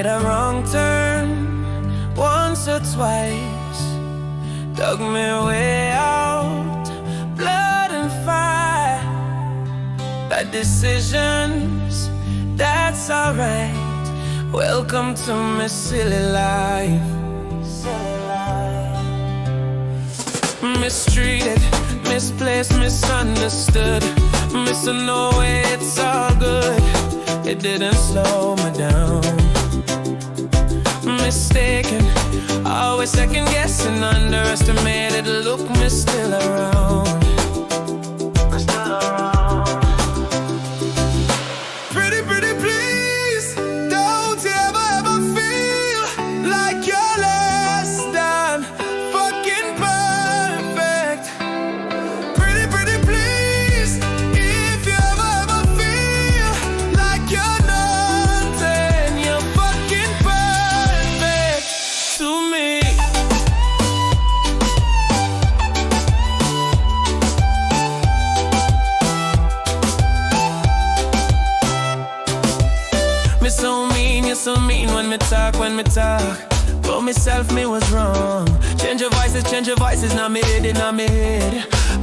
made a wrong turn once or twice, dug me way out, blood and fire. Bad decisions, that's alright. Welcome to my silly life. Mistreated, misplaced, misunderstood. Missing no way, it's all good. It didn't slow me down. Mistaken, always second guessing, underestimated. Look, me still around. Pretty, pretty please, don't you ever feel like you're less than fucking perfect. Pretty, pretty please, if you ever feel like you're nothing, you're fucking perfect to me. Me so mean, you're so mean when me talk. But myself, me was wrong. Change your voices, now me head.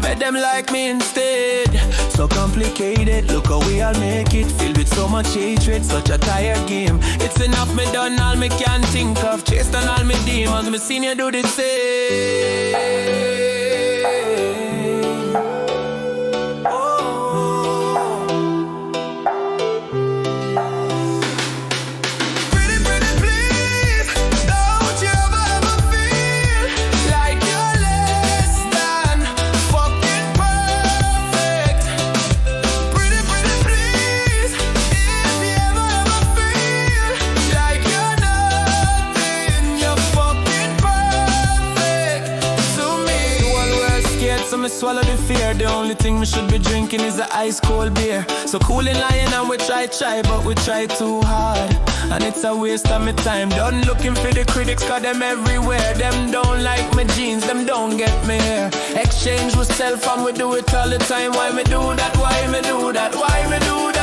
Make them like me instead. So complicated, look how we all make it. Filled with so much hatred, such a tired game. It's enough, me done all me can think of. Chased on all me demons, me seen you do the same. So me swallow the fear. The only thing me should be drinking is a ice cold beer. So cool and lying and we try, but we try too hard. And it's a waste of my time. Done looking for the critics, cause them everywhere. Them don't like my jeans, them don't get me here. Exchange with self and we do it all the time. Why me do that? Why me do that? Why me do that?